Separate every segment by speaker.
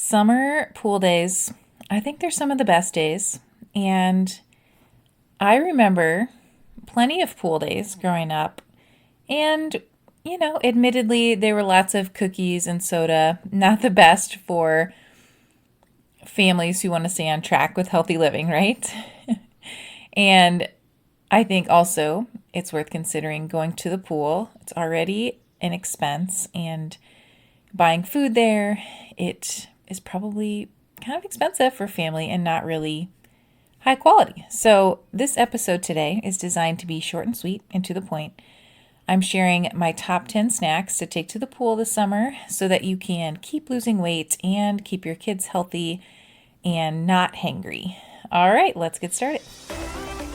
Speaker 1: Summer pool days, I think they're some of the best days. And I remember plenty of pool days growing up. And, admittedly, there were lots of cookies and soda, not the best for families who want to stay on track with healthy living, right? And I think also it's worth considering going to the pool. It's already an expense, and buying food there, it is probably kind of expensive for family and not really high quality. So this episode today is designed to be short and sweet and to the point. I'm sharing my top 10 snacks to take to the pool this summer so that you can keep losing weight and keep your kids healthy and not hangry. All right, let's get started.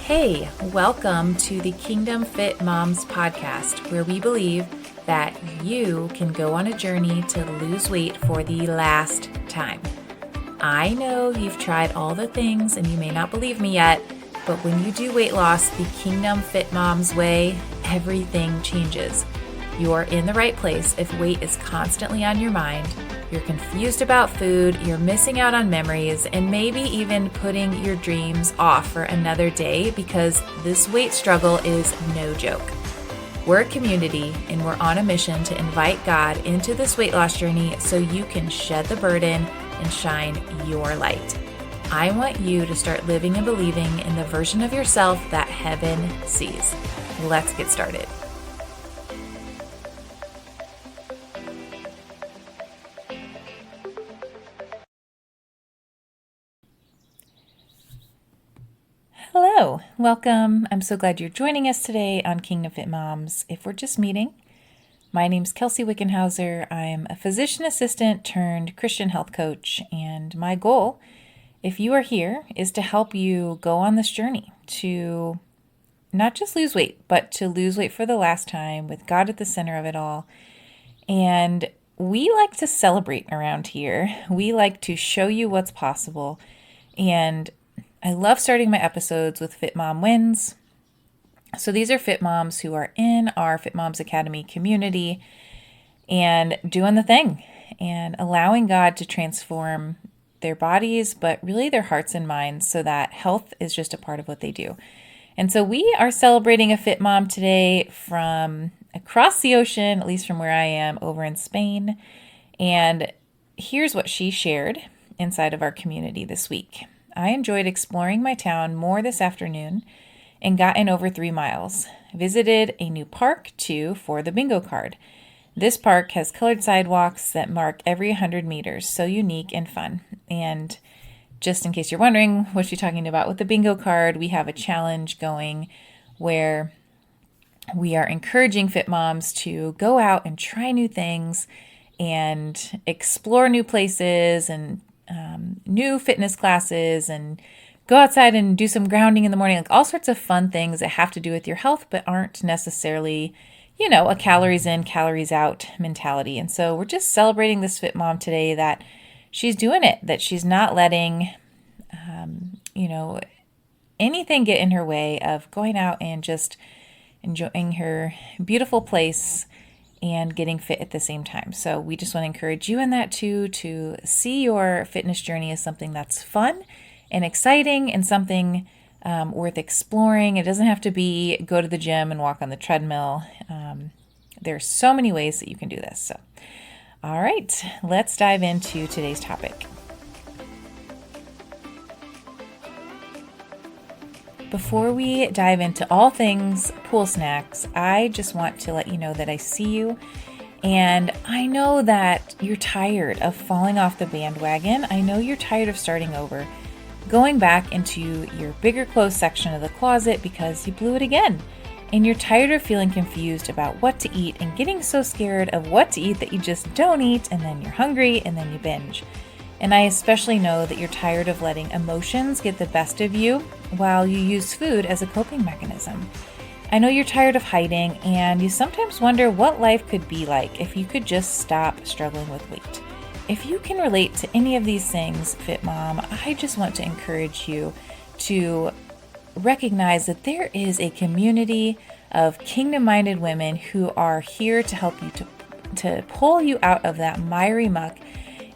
Speaker 1: Hey, welcome to the Kingdom Fit Moms podcast, where we believe that you can go on a journey to lose weight for the last time. I know you've tried all the things and you may not believe me yet, but when you do weight loss the Kingdom Fit Moms way, everything changes. You're in the right place if weight is constantly on your mind, you're confused about food, you're missing out on memories, and maybe even putting your dreams off for another day because this weight struggle is no joke. We're a community and we're on a mission to invite God into this weight loss journey so you can shed the burden and shine your light. I want you to start living and believing in the version of yourself that heaven sees. Let's get started. Hello, welcome. I'm so glad you're joining us today on Kingdom Fit Moms. If we're just meeting, my name's Kelsey Wickenhauser. I'm a physician assistant turned Christian health coach, and my goal, if you are here, is to help you go on this journey to not just lose weight, but to lose weight for the last time with God at the center of it all. And we like to celebrate around here. We like to show you what's possible. And I love starting my episodes with Fit Mom Wins. So these are Fit Moms who are in our Fit Moms Academy community and doing the thing and allowing God to transform their bodies, but really their hearts and minds so that health is just a part of what they do. And so we are celebrating a Fit Mom today from across the ocean, at least from where I am, over in Spain. And here's what she shared inside of our community this week. I enjoyed exploring my town more this afternoon and got in over 3 miles. Visited a new park, too, for the bingo card. This park has colored sidewalks that mark every 100 meters, so unique and fun. And just in case you're wondering what she's talking about with the bingo card, we have a challenge going where we are encouraging Fit Moms to go out and try new things and explore new places and new fitness classes and go outside and do some grounding in the morning, like all sorts of fun things that have to do with your health, but aren't necessarily, a calories in, calories out mentality. And so we're just celebrating this Fit Mom today that she's doing it, that she's not letting, anything get in her way of going out and just enjoying her beautiful place and getting fit at the same time. So we just want to encourage you in that too, to see your fitness journey as something that's fun and exciting and something worth exploring. It doesn't have to be go to the gym and walk on the treadmill. There's so many ways that you can do this. So, all right, let's dive into today's topic. Before we dive into all things pool snacks, I just want to let you know that I see you, and I know that you're tired of falling off the bandwagon. I know you're tired of starting over, going back into your bigger clothes section of the closet because you blew it again, and you're tired of feeling confused about what to eat and getting so scared of what to eat that you just don't eat, and then you're hungry, and then you binge. And I especially know that you're tired of letting emotions get the best of you while you use food as a coping mechanism. I know you're tired of hiding, and you sometimes wonder what life could be like if you could just stop struggling with weight. If you can relate to any of these things, Fit Mom, I just want to encourage you to recognize that there is a community of kingdom-minded women who are here to help you to pull you out of that miry muck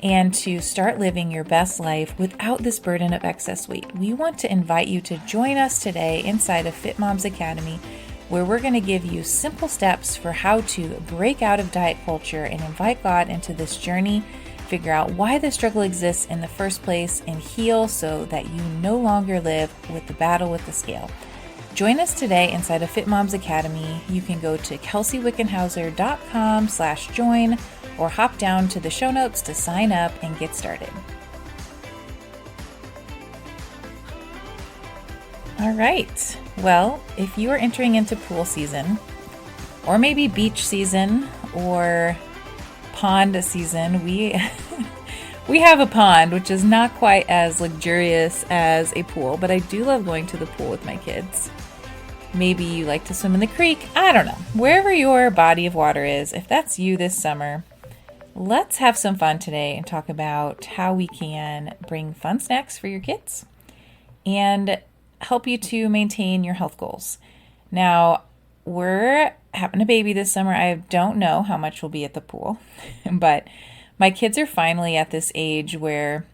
Speaker 1: and to start living your best life without this burden of excess weight. We want to invite you to join us today inside of Fit Moms Academy, where we're going to give you simple steps for how to break out of diet culture and invite God into this journey, figure out why the struggle exists in the first place, and heal so that you no longer live with the battle with the scale. Join us today inside of Fit Moms Academy. You can go to kelseywickenhauser.com/join or hop down to the show notes to sign up and get started. All right. Well, if you are entering into pool season, or maybe beach season, or pond season, we have a pond, which is not quite as luxurious as a pool, but I do love going to the pool with my kids. Maybe you like to swim in the creek. I don't know. Wherever your body of water is, if that's you this summer, let's have some fun today and talk about how we can bring fun snacks for your kids and help you to maintain your health goals. Now, we're having a baby this summer. I don't know how much will be at the pool, but my kids are finally at this age where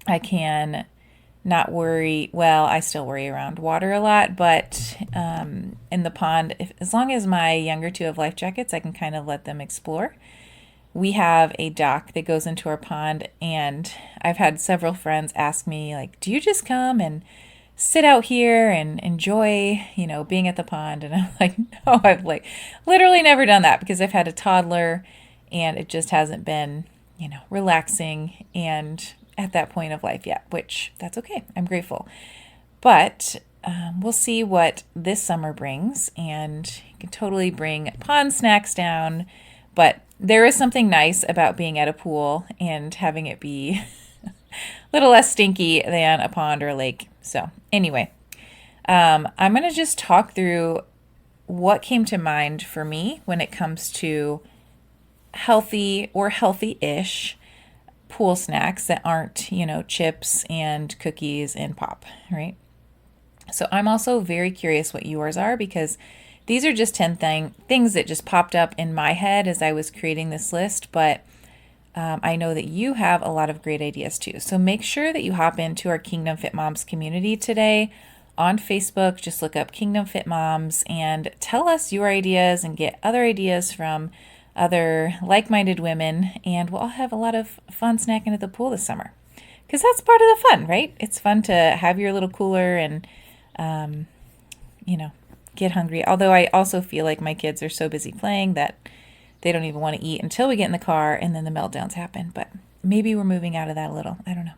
Speaker 1: I can not worry. Well, I still worry around water a lot, but in the pond, as long as my younger two have life jackets, I can kind of let them explore. We have a dock that goes into our pond, and I've had several friends ask me, like, do you just come and sit out here and enjoy, being at the pond? And I'm like, no, I've literally never done that because I've had a toddler and it just hasn't been, relaxing and at that point of life yet, which that's okay. I'm grateful. But we'll see what this summer brings, and you can totally bring pond snacks down, but there is something nice about being at a pool and having it be a little less stinky than a pond or a lake. So anyway, I'm going to just talk through what came to mind for me when it comes to healthy or healthy-ish pool snacks that aren't, chips and cookies and pop, right? So I'm also very curious what yours are, because these are just 10 things that just popped up in my head as I was creating this list, but I know that you have a lot of great ideas too. So make sure that you hop into our Kingdom Fit Moms community today on Facebook. Just look up Kingdom Fit Moms and tell us your ideas and get other ideas from other like-minded women, and we'll all have a lot of fun snacking at the pool this summer, because that's part of the fun, right? It's fun to have your little cooler and, get hungry. Although I also feel like my kids are so busy playing that they don't even want to eat until we get in the car, and then the meltdowns happen. But maybe we're moving out of that a little. I don't know.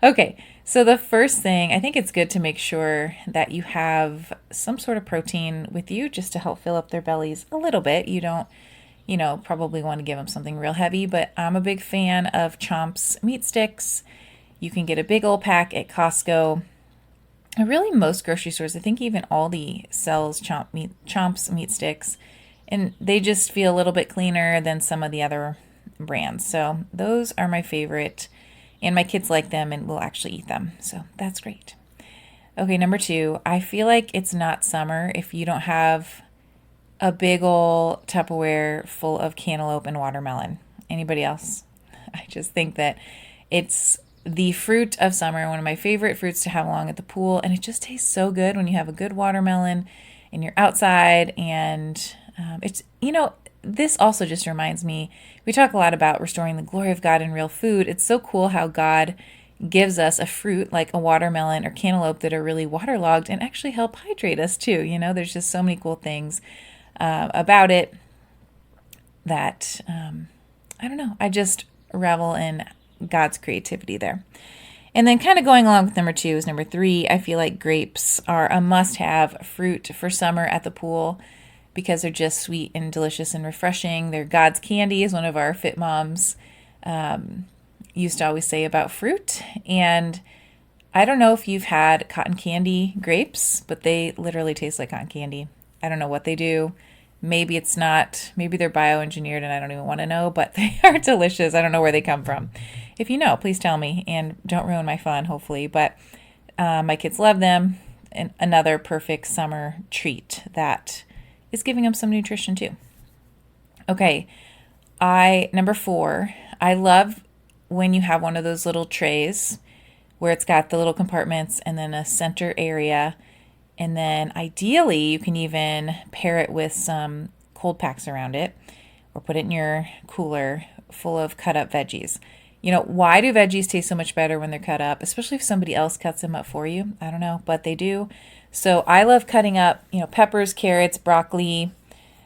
Speaker 1: Okay, so the first thing, I think it's good to make sure that you have some sort of protein with you just to help fill up their bellies a little bit. You don't, probably want to give them something real heavy, but I'm a big fan of Chomps meat sticks. You can get a big old pack at Costco. And really most grocery stores, I think even Aldi sells Chomps meat sticks, and they just feel a little bit cleaner than some of the other brands. So those are my favorite, and my kids like them and will actually eat them. So that's great. Okay, number 2, I feel like it's not summer if you don't have a big old Tupperware full of cantaloupe and watermelon. Anybody else? I just think that it's the fruit of summer, one of my favorite fruits to have along at the pool, and it just tastes so good when you have a good watermelon and you're outside. And it's, this also just reminds me, we talk a lot about restoring the glory of God in real food. It's so cool how God gives us a fruit like a watermelon or cantaloupe that are really waterlogged and actually help hydrate us too. There's just so many cool things about it that, I don't know, I just revel in God's creativity there. And then kind of going along with number 2 is number 3. I feel like grapes are a must-have fruit for summer at the pool, because they're just sweet and delicious and refreshing. They're God's candy, as one of our Fit Moms used to always say about fruit. And I don't know if you've had cotton candy grapes, but they literally taste like cotton candy. I don't know what they do. Maybe it's not, maybe they're bioengineered and I don't even want to know, but they are delicious. I don't know where they come from. If you know, please tell me and don't ruin my fun, hopefully. But my kids love them. And another perfect summer treat that is giving them some nutrition too. Okay, number 4, I love when you have one of those little trays where it's got the little compartments and then a center area. And then ideally, you can even pair it with some cold packs around it or put it in your cooler full of cut up veggies. Why do veggies taste so much better when they're cut up, especially if somebody else cuts them up for you? I don't know, but they do. So I love cutting up, peppers, carrots, broccoli,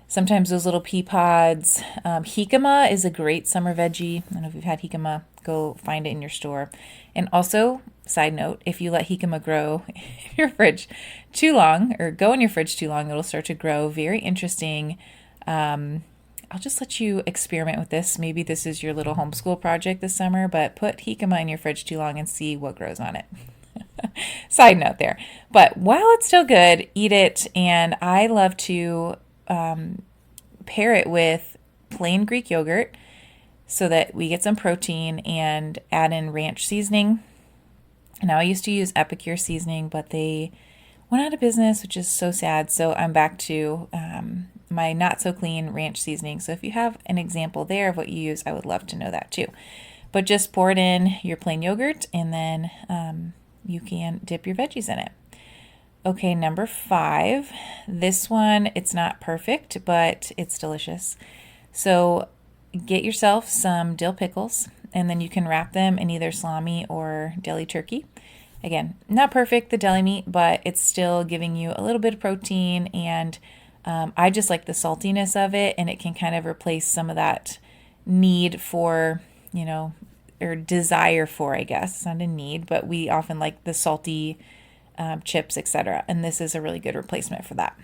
Speaker 1: sometimes those little pea pods. Jicama is a great summer veggie. I don't know if you've had jicama, go find it in your store. And also, side note, if you let jicama grow in your fridge too long, or go in your fridge too long, it'll start to grow. Very interesting. I'll just let you experiment with this. Maybe this is your little homeschool project this summer, but put jicama in your fridge too long and see what grows on it. Side note there. But while it's still good, eat it. And I love to pair it with plain Greek yogurt so that we get some protein, and add in ranch seasoning. Now, I used to use Epicure seasoning, but they went out of business, which is so sad. So I'm back to my not so clean ranch seasoning. So if you have an example there of what you use, I would love to know that too. But just pour it in your plain yogurt, and then you can dip your veggies in it. Okay, number 5. This one, it's not perfect, but it's delicious. So get yourself some dill pickles, and then you can wrap them in either salami or deli turkey. Again, not perfect, the deli meat, but it's still giving you a little bit of protein, and I just like the saltiness of it, and it can kind of replace some of that need for, or desire for, I guess. It's not a need, but we often like the salty chips, etc. And this is a really good replacement for that.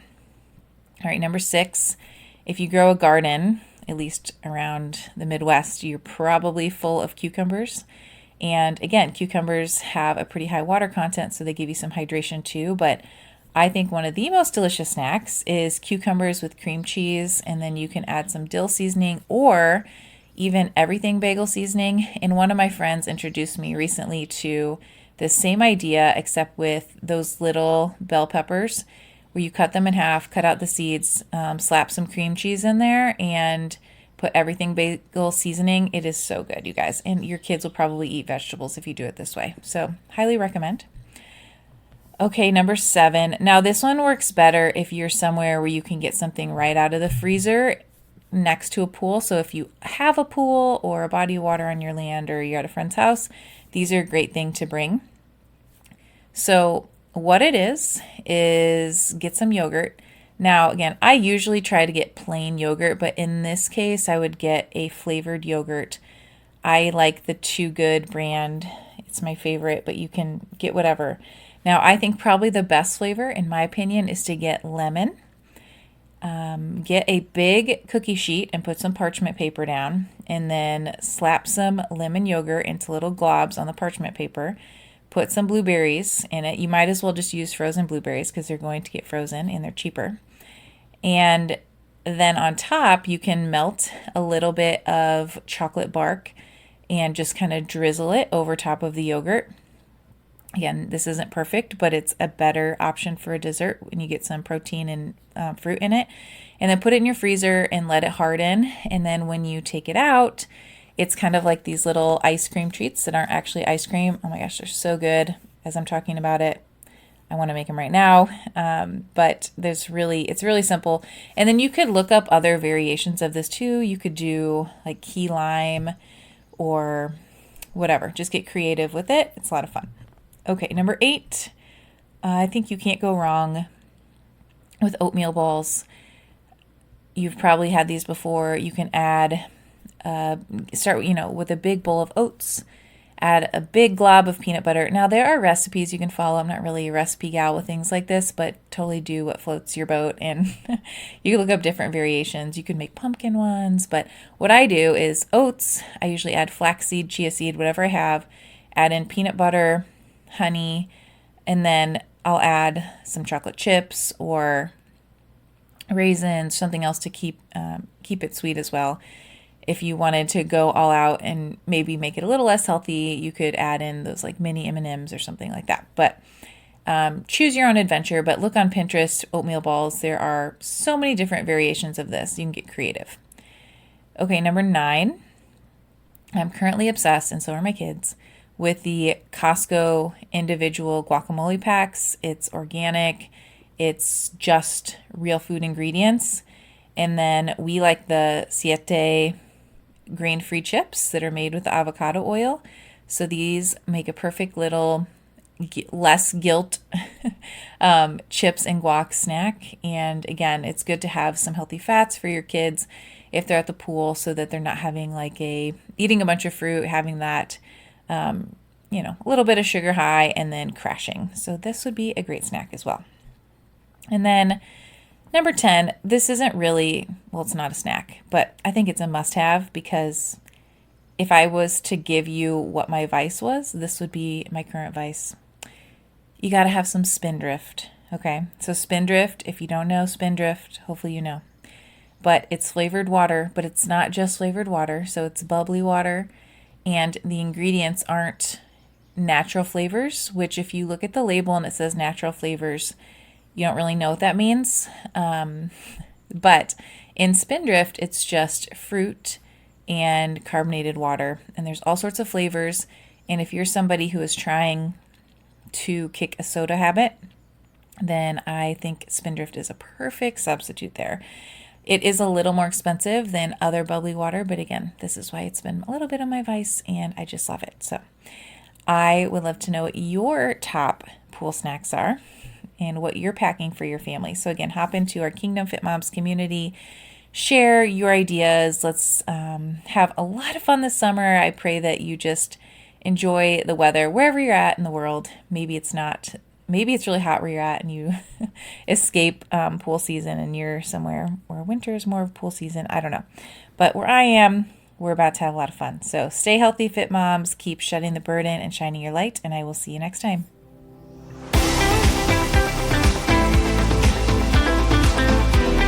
Speaker 1: All right, number 6, if you grow a garden, at least around the Midwest, you're probably full of cucumbers. And again, cucumbers have a pretty high water content, so they give you some hydration too. But I think one of the most delicious snacks is cucumbers with cream cheese, and then you can add some dill seasoning or even everything bagel seasoning. And one of my friends introduced me recently to the same idea, except with those little bell peppers, where you cut them in half, cut out the seeds, slap some cream cheese in there, and put everything bagel seasoning. It is so good, you guys. And your kids will probably eat vegetables if you do it this way. So highly recommend. Okay, number 7. Now this one works better if you're somewhere where you can get something right out of the freezer next to a pool. So if you have a pool or a body of water on your land, or you're at a friend's house, these are a great thing to bring. So what it is get some yogurt. Now, again, I usually try to get plain yogurt, but in this case, I would get a flavored yogurt. I like the Too Good brand. It's my favorite, but you can get whatever. Now, I think probably the best flavor, in my opinion, is to get lemon. Get a big cookie sheet and put some parchment paper down, and then slap some lemon yogurt into little globs on the parchment paper. Put some blueberries in it. You might as well just use frozen blueberries because they're going to get frozen and they're cheaper. And then on top, you can melt a little bit of chocolate bark and just kind of drizzle it over top of the yogurt. Again, this isn't perfect, but it's a better option for a dessert when you get some protein and fruit in it. And then put it in your freezer and let it harden. And then when you take it out, it's kind of like these little ice cream treats that aren't actually ice cream. Oh my gosh, they're so good. As I'm talking about it, I want to make them right now. But it's really simple. And then you could look up other variations of this too. You could do like key lime or whatever. Just get creative with it. It's a lot of fun. Okay, number 8. I think you can't go wrong with oatmeal balls. You've probably had these before. You can add start with a big bowl of oats, add a big glob of peanut butter. Now there are recipes you can follow. I'm not really a recipe gal with things like this, but totally do what floats your boat, and you can look up different variations. You can make pumpkin ones, but what I do is oats, I usually add flaxseed, chia seed, whatever I have, add in peanut butter, honey, and then I'll add some chocolate chips or raisins, something else to keep it sweet as well. If you wanted to go all out and maybe make it a little less healthy, you could add in those like mini M&Ms or something like that. But choose your own adventure, but look on Pinterest, oatmeal balls. There are so many different variations of this. You can get creative. Okay, number 9. I'm currently obsessed, and so are my kids, with the Costco individual guacamole packs. It's organic, it's just real food ingredients. And then we like the Siete grain-free chips that are made with avocado oil. So these make a perfect little less guilt chips and guac snack. And again, it's good to have some healthy fats for your kids if they're at the pool, so that they're not having eating a bunch of fruit, having that, a little bit of sugar high and then crashing. So this would be a great snack as well. And then number 10, this isn't really, well, it's not a snack, but I think it's a must-have, because if I was to give you what my vice was, this would be my current vice. You got to have some Spindrift, okay? So Spindrift, if you don't know Spindrift, hopefully you know. But it's flavored water, but it's not just flavored water. So it's bubbly water, and the ingredients aren't natural flavors, which if you look at the label and it says natural flavors, you don't really know what that means. But in Spindrift, it's just fruit and carbonated water, and there's all sorts of flavors. And if you're somebody who is trying to kick a soda habit, then I think Spindrift is a perfect substitute there. It is a little more expensive than other bubbly water, but again, this is why it's been a little bit of my vice, and I just love it. So I would love to know what your top pool snacks are and what you're packing for your family. So again, hop into our Kingdom Fit Moms community, share your ideas. Let's have a lot of fun this summer. I pray that you just enjoy the weather wherever you're at in the world. Maybe it's really hot where you're at and you escape pool season and you're somewhere where winter is more of pool season. I don't know. But where I am, we're about to have a lot of fun. So stay healthy, fit moms. Keep shedding the burden and shining your light. And I will see you next time.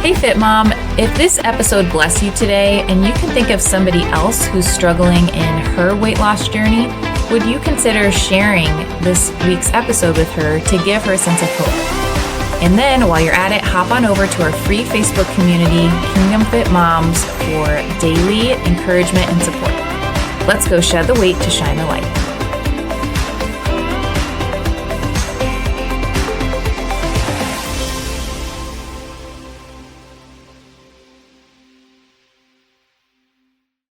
Speaker 1: Hey Fit Mom, if this episode blessed you today and you can think of somebody else who's struggling in her weight loss journey, would you consider sharing this week's episode with her to give her a sense of hope? And then while you're at it, hop on over to our free Facebook community, Kingdom Fit Moms, for daily encouragement and support. Let's go shed the weight to shine the light.